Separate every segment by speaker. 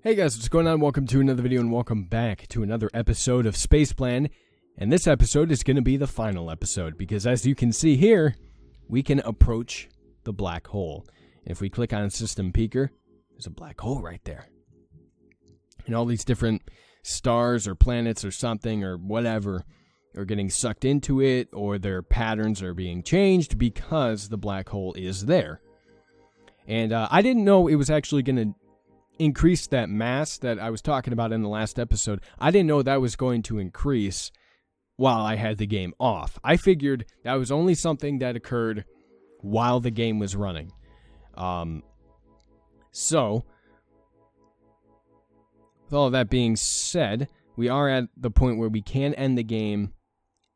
Speaker 1: Hey guys, what's going on? Welcome to another video and welcome back to another episode of Spaceplan. And this episode is going to be the final episode because as you can see here, we can approach the black hole. And if we click on System Peeker, there's a black hole right there. And all these different stars or planets or something or whatever are getting sucked into it, or their patterns are being changed because the black hole is there. And I didn't know it was actually going to increase that mass that I was talking about in the last episode. I didn't know that was going to increase while I had the game off. I figured that was only something that occurred while the game was running. So, with all of that being said, we are at the point where we can end the game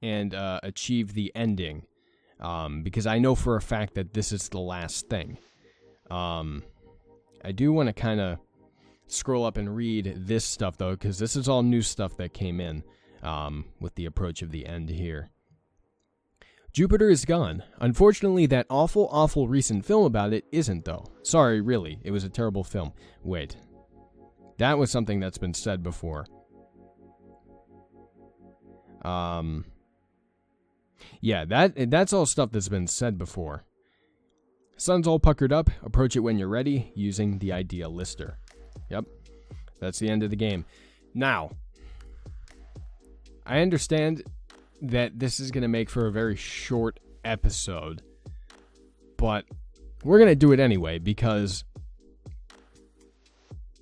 Speaker 1: and achieve the ending. Because I know for a fact that this is the last thing. I do want to kind of scroll up and read this stuff, though, because this is all new stuff that came in with the approach of the end here. Jupiter is gone. Unfortunately, that awful recent film about it isn't, though. Sorry, really. It was a terrible film. Wait. That was something that's been said before. Yeah, that's all stuff that's been said before. Sun's all puckered up. Approach it when you're ready using the idea lister. Yep. That's the end of the game. Now, I understand that this is going to make for a very short episode, but we're going to do it anyway because,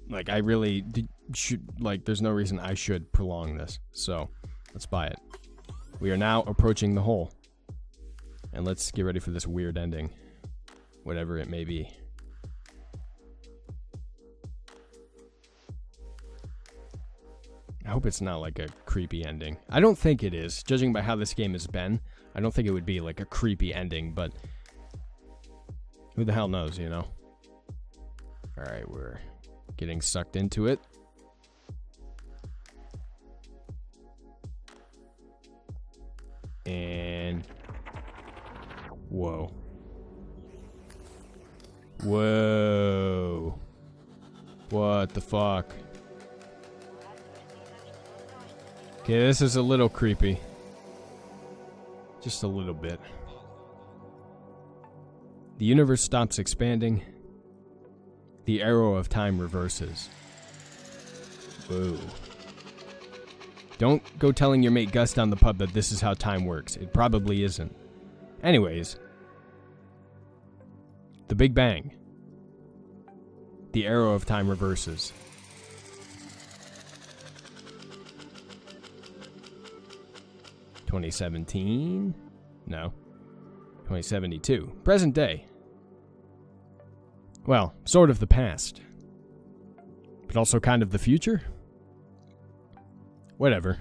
Speaker 1: like, I really should, like, there's no reason I should prolong this. So, let's buy it. We are now approaching the hole. And let's get ready for this weird ending. Whatever it may be. I hope it's not like a creepy ending. I don't think it is. Judging by how this game has been, I don't think it would be like a creepy ending, but who the hell knows, you know? Alright, we're getting sucked into it. And whoa. Whoa. What the fuck? Okay, this is a little creepy. Just a little bit. The universe stops expanding. The arrow of time reverses. Whoa. Don't go telling your mate Gus down the pub that this is how time works. It probably isn't. Anyways. The Big Bang. The arrow of time reverses. $2017? No. 2072. Present day. Well, sort of the past. But also kind of the future? Whatever.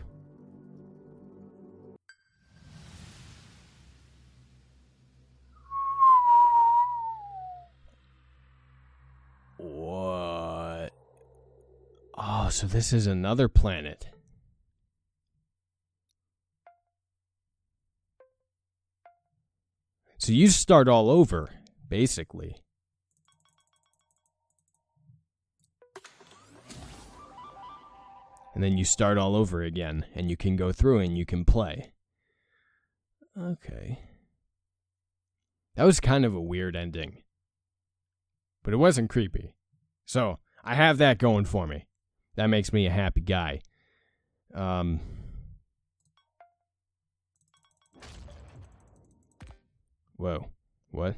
Speaker 1: What? Oh, so this is another planet. So you start all over, basically. And then you start all over again, and you can go through and you can play. Okay. That was kind of a weird ending. But it wasn't creepy. So, I have that going for me. That makes me a happy guy. Whoa. What?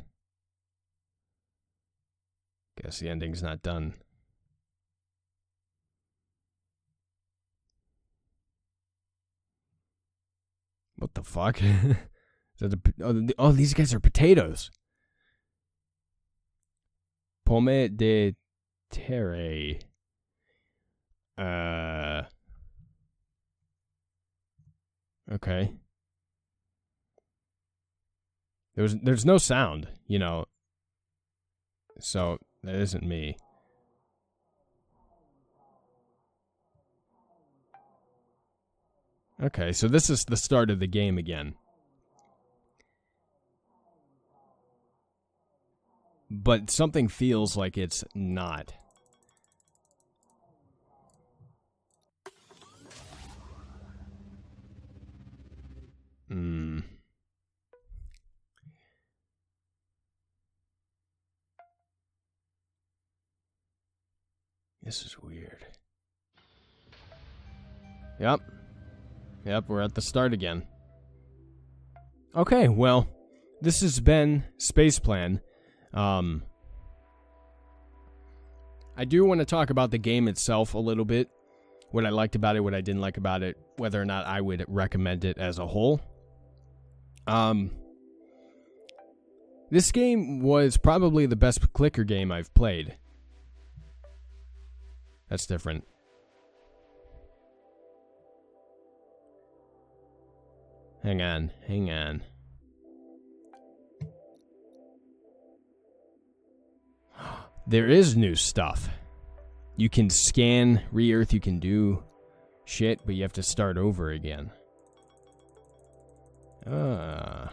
Speaker 1: Guess the ending's not done. What the fuck? Is that oh, these guys are potatoes. Pomme de terre. Okay. There's no sound, you know. So that isn't me. Okay, so this is the start of the game again. But something feels like it's not. This is weird. Yep. Yep, we're at the start again. Okay, well, this has been Spaceplan. I do want to talk about the game itself a little bit. What I liked about it, what I didn't like about it, whether or not I would recommend it as a whole. This game was probably the best clicker game I've played. That's different. Hang on. There is new stuff. You can scan Re-Earth, you can do shit, but you have to start over again. Well,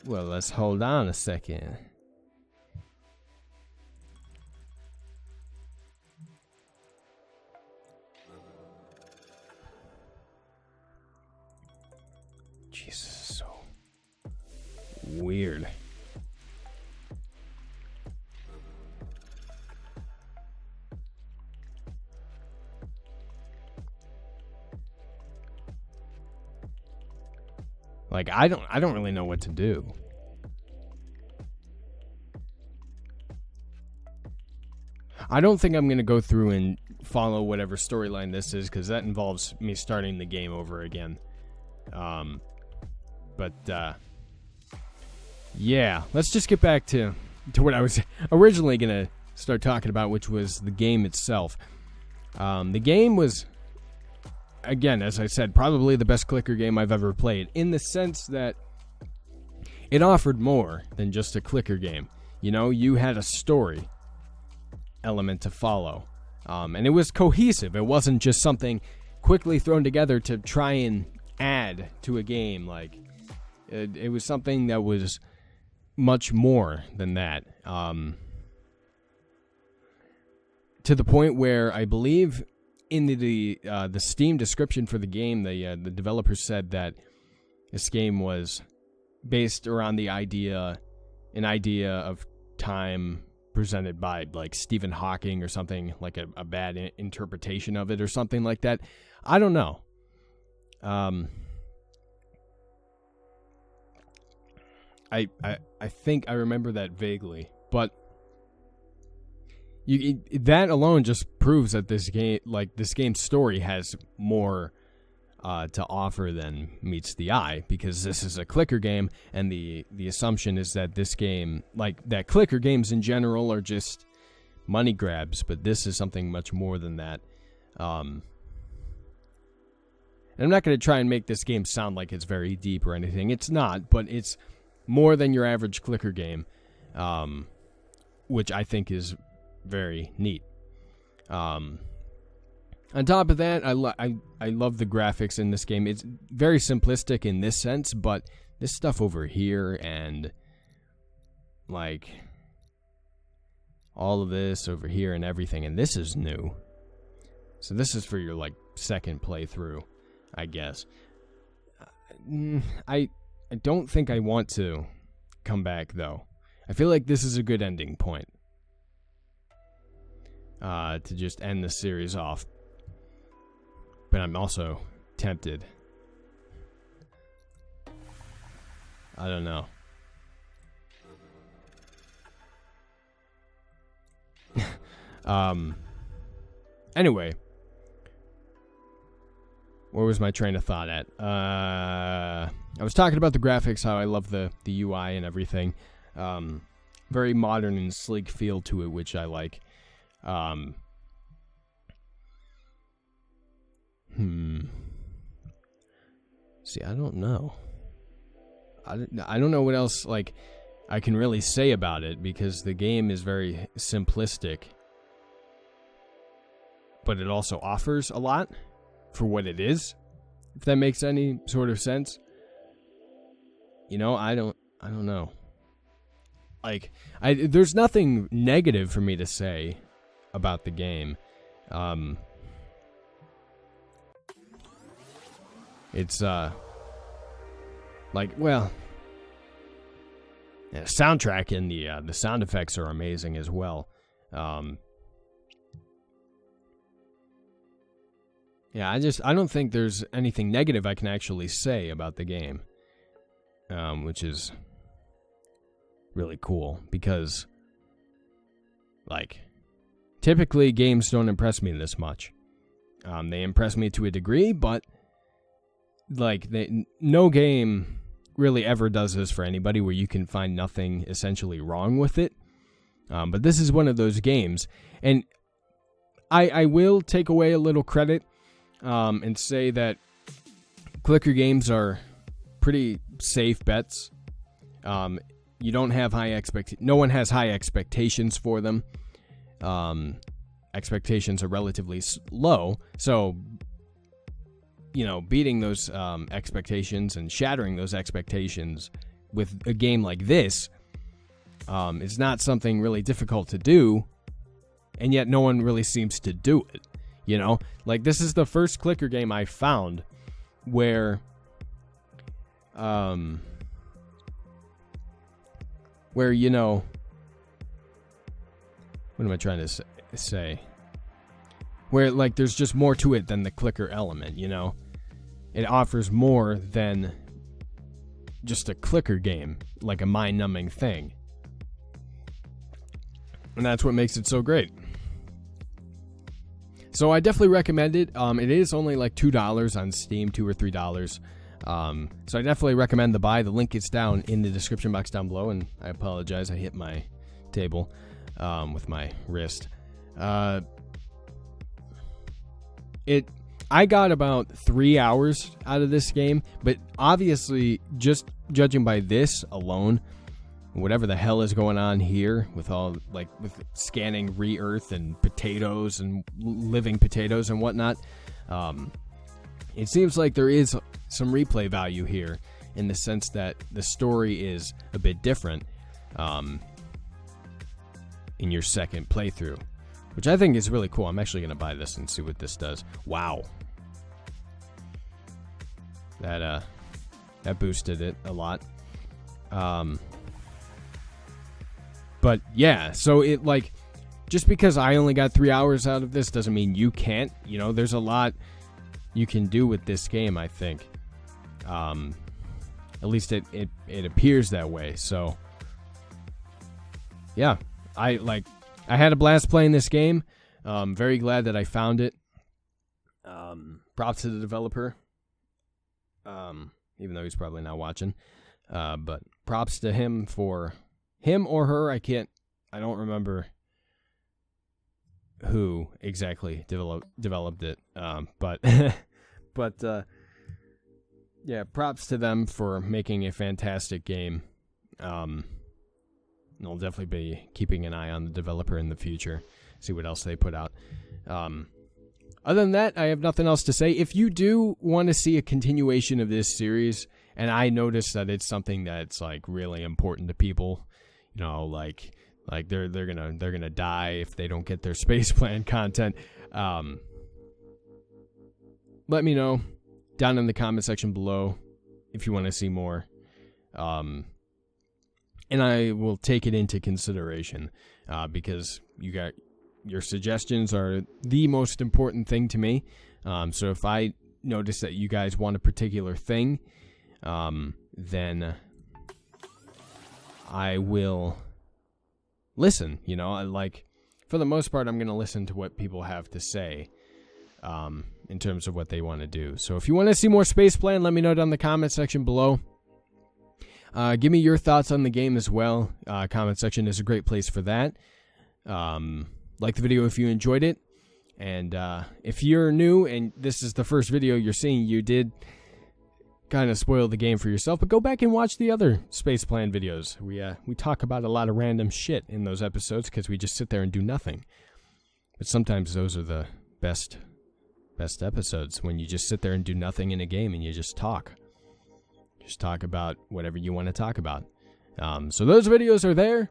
Speaker 1: let's hold on a second. Jesus, so weird. Like, I don't really know what to do. I don't think I'm going to go through and follow whatever storyline this is, because that involves me starting the game over again. Yeah, let's just get back to what I was originally going to start talking about, which was the game itself. The game was, again, as I said, probably the best clicker game I've ever played, in the sense that it offered more than just a clicker game. You know, you had a story element to follow, and it was cohesive. It wasn't just something quickly thrown together to try and add to a game. Like, it was something that was much more than that, to the point where I believe in the Steam description for the game, the developer said that this game was based around an idea of time presented by, like, Stephen Hawking or something, like a bad interpretation of it or something like that. I don't know. I think I remember that vaguely, but that alone just proves that this game's story has more to offer than meets the eye, because this is a clicker game, and the assumption is that this game, like that clicker games in general, are just money grabs, but this is something much more than that. And I'm not going to try and make this game sound like it's very deep or anything. It's not, but it's more than your average clicker game, which I think is very neat. On top of that, I love the graphics in this game. It's very simplistic in this sense, but this stuff over here and, like, all of this over here and everything, and this is new. So this is for your, like, second playthrough, I guess. I don't think I want to come back, though. I feel like this is a good ending point to just end the series off. But I'm also tempted. I don't know. Anyway. Where was my train of thought at? I was talking about the graphics, how I love the UI and everything. Very modern and sleek feel to it, which I like. See, I don't know. I don't know what else, like, I can really say about it, because the game is very simplistic, but it also offers a lot for what it is, if that makes any sort of sense. You know, I don't know. Like, there's nothing negative for me to say about the game. It's, like, well, the soundtrack and the sound effects are amazing as well. Yeah, I don't think there's anything negative I can actually say about the game, which is really cool because, like, typically games don't impress me this much. They impress me to a degree, but like no game really ever does this for anybody where you can find nothing essentially wrong with it. But this is one of those games, and I will take away a little credit and say that clicker games are pretty safe bets. You don't have no one has high expectations for them. Expectations are relatively low, so beating those expectations and shattering those expectations with a game like this is not something really difficult to do, and yet no one really seems to do it. Like, this is the first clicker game I found where what am I trying to say? Where, like, there's just more to it than the clicker element, It offers more than just a clicker game, like a mind-numbing thing. And that's what makes it so great. So I definitely recommend it. It is only like $2 on Steam, $2 or $3. So I definitely recommend the buy. The link is down in the description box down below. And I apologize, I hit my table with my wrist. I got about 3 hours out of this game, but obviously, just judging by this alone, whatever the hell is going on here with with scanning re-earth and potatoes and living potatoes and whatnot, it seems like there is some replay value here in the sense that the story is a bit different in your second playthrough, which I think is really cool. I'm actually going to buy this and see what this does. Wow. That boosted it a lot. But yeah, so it, like, just because I only got 3 hours out of this doesn't mean you can't. There's a lot you can do with this game, I think. At least it appears that way. So yeah, I had a blast playing this game. Very glad that I found it. Props to the developer. Even though he's probably not watching. But props to him for him or her. I don't remember who exactly developed it. But yeah, props to them for making a fantastic game. And I'll definitely be keeping an eye on the developer in the future, see what else they put out. Other than that, I have nothing else to say. If you do want to see a continuation of this series, and I notice that it's something that's like really important to people, like they're gonna die if they don't get their Spaceplan content. Let me know down in the comment section below if you want to see more. And I will take it into consideration because your suggestions are the most important thing to me. So if I notice that you guys want a particular thing, then I will listen. For the most part, I'm going to listen to what people have to say in terms of what they want to do. So if you want to see more Spaceplan, let me know down in the comment section below. Give me your thoughts on the game as well. Comment section is a great place for that. Like the video if you enjoyed it. And if you're new and this is the first video you're seeing, you did kind of spoil the game for yourself. But go back and watch the other Spaceplan videos. We talk about a lot of random shit in those episodes because we just sit there and do nothing. But sometimes those are the best episodes, when you just sit there and do nothing in a game and you just talk. Just talk about whatever you want to talk about. So those videos are there.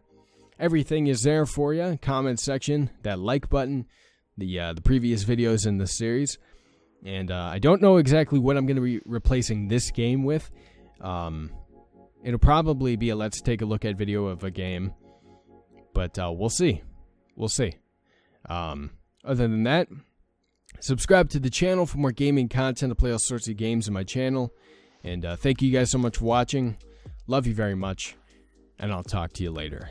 Speaker 1: Everything is there for you. Comment section, that like button, the previous videos in the series. And I don't know exactly what I'm going to be replacing this game with. It'll probably be a let's take a look at video of a game. But we'll see. We'll see. Other than that, Subscribe to the channel for more gaming content. I play all sorts of games in my channel. And thank you guys so much for watching. Love you very much. And I'll talk to you later.